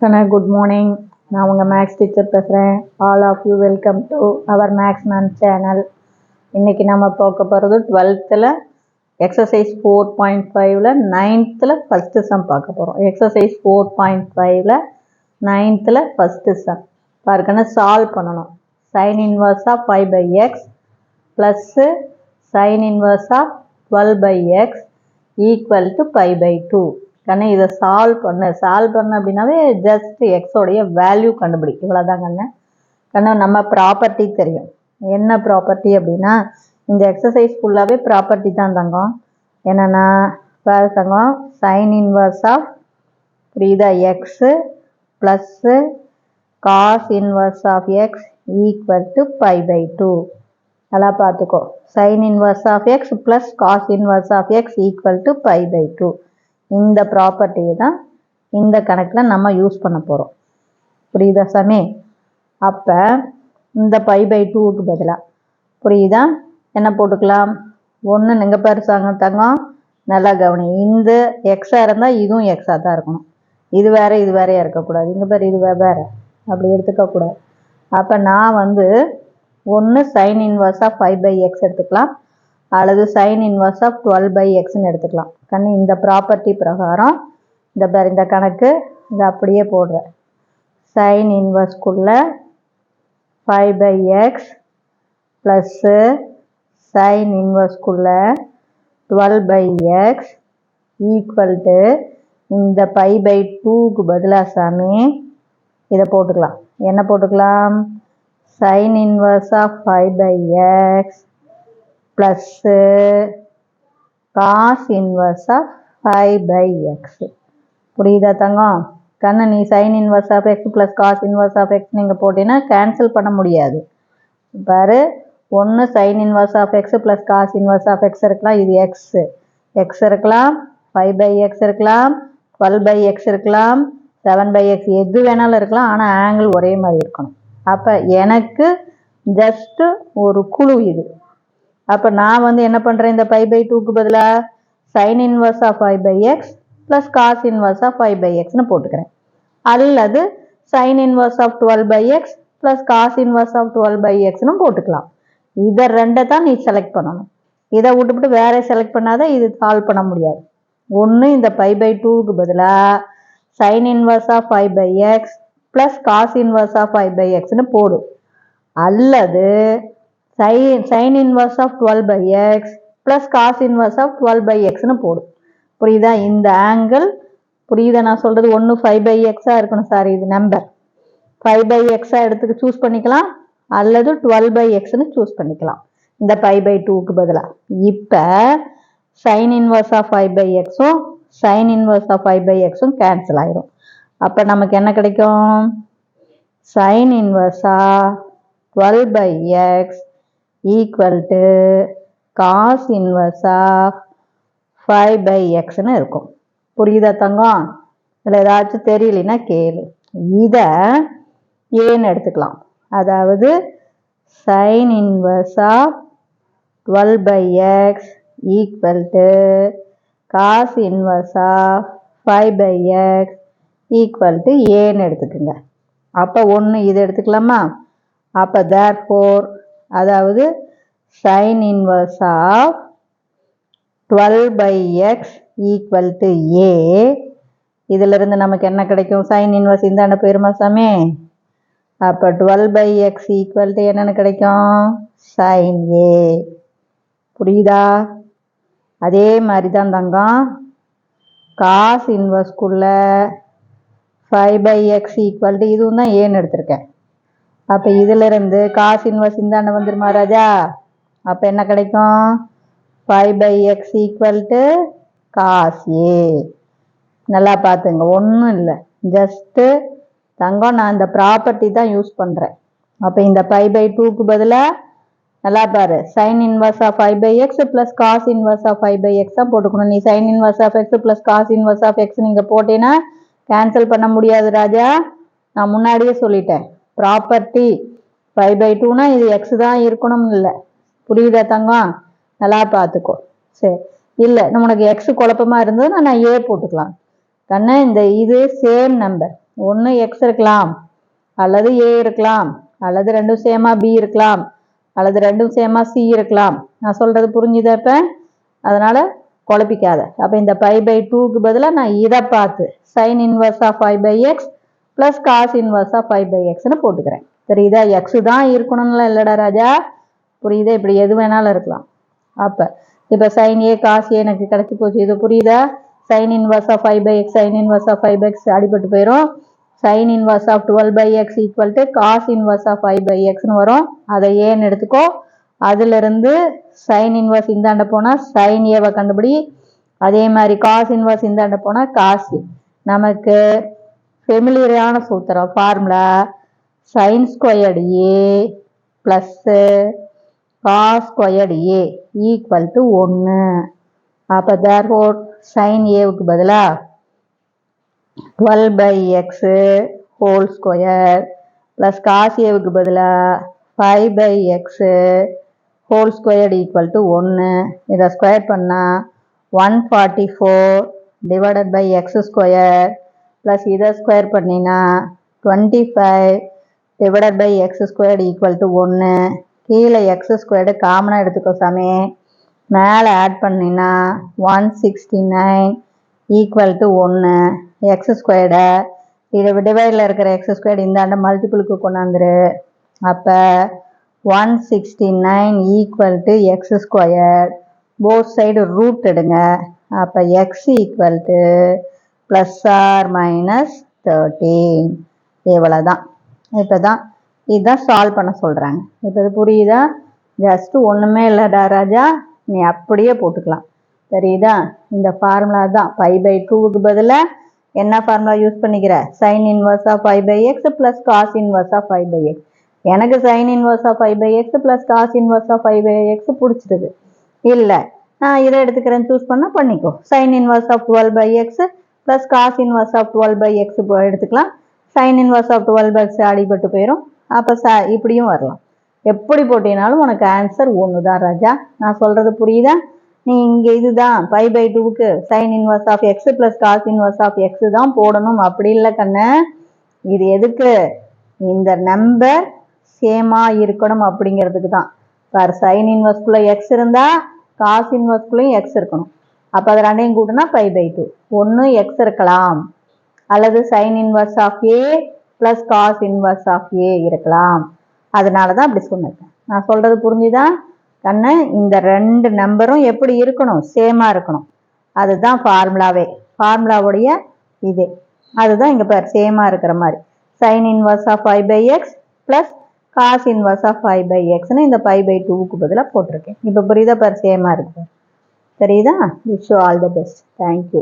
Good morning. நான் உங்கள் maths teacher பேசுகிறேன். All of you welcome to our maths man channel. இன்றைக்கி நம்ம பார்க்க போகிறது 12th exercise 4.5 9th first sum பார்க்க போகிறோம். எக்ஸசைஸ் 4.5 9th ஃபஸ்ட்டு சம் பாருக்கன்னா சால்வ் பண்ணணும். Sine inverse of 5/x plus sine inverse of 12/x equal to π/2. கண்ணு இதை சால்வ் பண்ண அப்படின்னாவே ஜஸ்ட் எக்ஸோடைய வேல்யூ கண்டுபிடி, இவ்வளோதான் கண்ணு நம்ம ப்ராப்பர்ட்டி தெரியும். என்ன ப்ராப்பர்ட்டி அப்படின்னா இந்த எக்ஸசைஸ் ஃபுல்லாகவே ப்ராப்பர்ட்டி தான் தங்கம். என்னென்னா வேறு தங்கம் சைன் இன்வர்ஸ் ஆஃப் புரியுதா x plus cos inverse of x equal to π/2. நல்லா பார்த்துக்கோ. Sine inverse of x plus cos inverse of x equal to π/2. இந்த ப்ராப்பர்ட்டியை தான் இந்த கணக்கில் நம்ம யூஸ் பண்ண போகிறோம். புரியுதா சாமி? அப்போ இந்த π/2க்கு பதிலாக புரியுதா என்ன போட்டுக்கலாம்? ஒன்று நீங்கள் பெருசாங்க தங்கம், நல்லா கவனி. இந்த எக்ஸாக இருந்தால் இதுவும் எக்ஸாக தான் இருக்கணும். இது வேறு இது வேறையாக இருக்கக்கூடாது. இங்கே பேர் இது வேறு அப்படி எடுத்துக்கக்கூடாது. அப்போ நான் ஒன்று சைன் இன்வர்ஸ் ஆஃப் 5/x எடுத்துக்கலாம், அல்லது சைன் இன்வர்ஸ் ஆஃப் 12/xன்னு எடுத்துக்கலாம். கண்ணு இந்த ப்ராப்பர்ட்டி பிரகாரம் இந்த கணக்கு இதை அப்படியே போடுறேன். சைன் இன்வர்ஸ்குள்ள 5/x ப்ளஸ்ஸு சைன் இன்வர்ஸ்குள்ள 12/x ஈக்குவல் டு இந்த π/2க்கு பதிலாக சாமி இதை போட்டுக்கலாம். என்ன போட்டுக்கலாம்? Sine inverse of 5/x plus cos inverse of 5/x. புரியுதா தங்கம்? கண்ணு நீ sine inverse of x plus cos inverse of x நீங்கள் போட்டீங்கன்னா கேன்சல் பண்ண முடியாது. பாரு, ஒன்று sine inverse of x plus cos inverse of x இருக்கலாம், இது எக்ஸ் இருக்கலாம், 5/x இருக்கலாம், 12/x இருக்கலாம், 7/x எது வேணாலும் இருக்கலாம். ஆனால் ஆங்கிள் ஒரே மாதிரி இருக்கணும். அப்போ எனக்கு ஜஸ்ட்டு ஒரு குழு இது. அப்போ நான் என்ன பண்ணுறேன்? இந்த π/2க்கு பதிலாக sine inverse of 5/x plus cos inverse of 5/xன்னு போட்டுக்கிறேன். அல்லது sine inverse of 12/x plus cos inverse of 12/xன்னு போட்டுக்கலாம். இதை ரெண்டை தான் நீ செலக்ட் பண்ணணும். இதை விட்டுவிட்டு வேற செலக்ட் பண்ணாத இது சால்வ் பண்ண முடியாது. ஒன்று இந்த π/2க்கு பதிலாக sine inverse of 5/x plus cos inverse of 5/xன்னு போடு, அல்லது sine inverse of 12/x plus cos inverse of 12/xன்னு போடு. புரியுதா? இந்த ஆங்கிள் புரியுதா நான் சொல்கிறது? ஒன்று 5/xஆக இருக்கணும். சாரி, இது நம்பர் 5/xஆக எடுத்துக்க சூஸ் பண்ணிக்கலாம், அல்லது 12/xன்னு சூஸ் பண்ணிக்கலாம் இந்த π/2க்கு பதிலாக. இப்போ சைன் இன்வர்ஸ் ஆஃப் 5/xும் சைன் இன்வர்ஸ் ஆஃப் 5/xும் கேன்சல் ஆயிரும். அப்போ நமக்கு என்ன கிடைக்கும்? Sine inverse of 12/x equal to cos inverse of 5/xன்னு இருக்கும். புரியுதா தங்கம்? இதில் ஏதாச்சும் தெரியலனா கேளு. இதை ஏன்னு எடுத்துக்கலாம். அதாவது sine inverse of 12/x equal to cos inverse of 5/x equal to ஏன்னு எடுத்துக்குங்க. அப்போ ஒன்று இது எடுத்துக்கலாமா? அப்போ தேர்ஃபோர் அதாவது sine inverse of 12/x equal to A. இதிலிருந்து நமக்கு என்ன கிடைக்கும்? சைன் இன்வர்ஸ் இந்தாண்ட போயிருமா சாமி? அப்போ 12/x ஈக்குவல் டு என்னென்னு கிடைக்கும்? சைன் ஏ. புரியுதா? அதே மாதிரி தான் தங்கம் காஸ் இன்வர்ஸ்குள்ள 5/x ஈக்குவல் டு இதுவும் தான் ஏன்னு எடுத்திருக்கேன். அப்போ இதிலிருந்து காஸ் இன்வர்ஸ் இந்தாண்ட வந்துருமா ராஜா? அப்போ என்ன கிடைக்கும்? 5/x equal to cos A. நல்லா பார்த்துங்க, ஒன்றும் இல்லை, ஜஸ்ட்டு தங்கம் நான் இந்த ப்ராப்பர்ட்டி தான் யூஸ் பண்ணுறேன். அப்போ இந்த π/2க்கு பதிலாக நல்லா பாரு, sine inverse of 5/x plus cos inverse of 5/x தான் போட்டுக்கணும். நீ sine inverse of x plus cos inverse of x நீங்கள் போட்டீங்கன்னா கேன்சல் பண்ண முடியாது ராஜா. நான் முன்னாடியே சொல்லிட்டேன், ப்ராப்பர்ட்டி 5/2னா இது எக்ஸ் தான் இருக்கணும்னு இல்லை. புரியுதா தங்கம்? நல்லா பார்த்துக்கோ. சரி, இல்லை உனக்கு எக்ஸ் குழப்பமாக இருந்ததுன்னா நான் ஏ போட்டுக்கலாம் கண்ணு. இந்த இது சேம் நம்பர், ஒன்று எக்ஸ் இருக்கலாம், அல்லது ஏ இருக்கலாம், அல்லது ரெண்டும் சேமா பி இருக்கலாம், அல்லது ரெண்டும் சேமா சி இருக்கலாம். நான் சொல்றது புரிஞ்சுதா இப்போ? அதனால குழப்பிக்காத. அப்போ இந்த π/2க்கு பதிலாக நான் இதை பார்த்து sin inverse of π/x plus cos inverse of π/xன்னு போட்டுக்கிறேன். தெரியுதா? எக்ஸு தான் இருக்கணும்லாம் இல்லைடா ராஜா, புரியுதா? இப்படி எது வேணாலும் இருக்கலாம். அப்போ இப்போ sin a cos a எனக்கு கிடைச்சி போச்சு. இது புரியுதா? sin inverse of π/x sin inverse of π/x அடிபட்டு போயிடும். sin inverse of 12/x equal to cos inverse of π/xன்னு வரும். அதை ஏன்னு எடுத்துக்கோ. அதிலிருந்து sin inverse இந்தாண்ட போனால் sin ஏவை கண்டுபிடி. அதே மாதிரி cos inverse இந்தாண்ட போனால் cos a. நமக்கு ஃபெமிலியரான சூத்திரம் formula sin squared a plus cos squared a equal to 1. அப்போ therefore sin aவுக்கு பதிலாக 12/x whole square plus cos aவுக்கு பதிலாக 5/x whole squared equal to 1. இதை ஸ்கொயர் பண்ணால் 144 divided by x square plus இதை ஸ்கொயர் பண்ணினா 25 divided by x squared equal to 1. கீழே x squared காமனாக எடுத்துக்கோ சாமி. மேலே ஆட் பண்ணினா 169 equal to 1. x squared இதை டிவைடில் இருக்கிற x squared இந்தாண்ட மல்டிபிளுக்கு கொண்டாந்துரு. அப்போ 169 equal to x squared. Both side root எடுங்க. அப்போ x equal to plus or minus 13. இவ்வளோதான். இப்போ தான் இதுதான் சால்வ் பண்ண சொல்கிறாங்க. இப்போ இது புரியுதா? ஜஸ்ட்டு ஒன்றுமே இல்லைடா ராஜா, நீ அப்படியே போட்டுக்கலாம். தெரியுதா? இந்த ஃபார்முலா தான். π/2க்கு பதிலாக என்ன ஃபார்முலா யூஸ் பண்ணிக்கிற? sin inverse of π/x plus cos inverse of π/x. எனக்கு sin inverse of π/x plus cos inverse of π/x பிடிச்சிருது. இல்லை, நான் இதை எடுத்துக்கிறேன், சூஸ் பண்ணால் பண்ணிக்கோ. sin inverse of 12/x plus cos inverse of 12/x எடுத்துக்கலாம். sin inverse of 12x அடிபட்டு போயிடும். அப்போ இப்படியும் வரலாம். எப்படி போட்டினாலும் உனக்கு ஆன்சர் ஒன்று தான் ராஜா. நான் சொல்கிறது புரியுதா? நீ இங்கே இதுதான் π/2க்கு sin inverse of x plus cos inverse of x தான் போடணும் அப்படி இல்லை கண்ணு. இது எதுக்கு? இந்த நம்பர் சேமாக இருக்கணும் அப்படிங்கிறதுக்கு தான். பார், sin inverseக்குள்ளே x இருந்தால் cos inverseக்குள்ளேயும் x இருக்கணும். அப்போ அது ரெண்டையும் கூட்டினா π/2. ஒன்று x இருக்கலாம், அல்லது sin inverse of a plus cos inverse of a இருக்கலாம். அதனால தான் அப்படி சொன்னேன். நான் சொல்கிறது புரிஞ்சுதா கண்ணு? இந்த ரெண்டு நம்பரும் எப்படி இருக்கணும்? சேமாக இருக்கணும். அதுதான் ஃபார்முலாவே. ஃபார்முலாவுடைய இதே அதுதான் இங்கே பார், சேமாக இருக்கிற மாதிரி. sin inverse of π/x plus cos inverse of π/xன்னு இந்த π/2க்கு பதிலாக போட்டிருக்கேன். இப்போ புரியுதா பார், சேமாக இருக்கு. தெரியுதா? Wish you all the best. Thank you.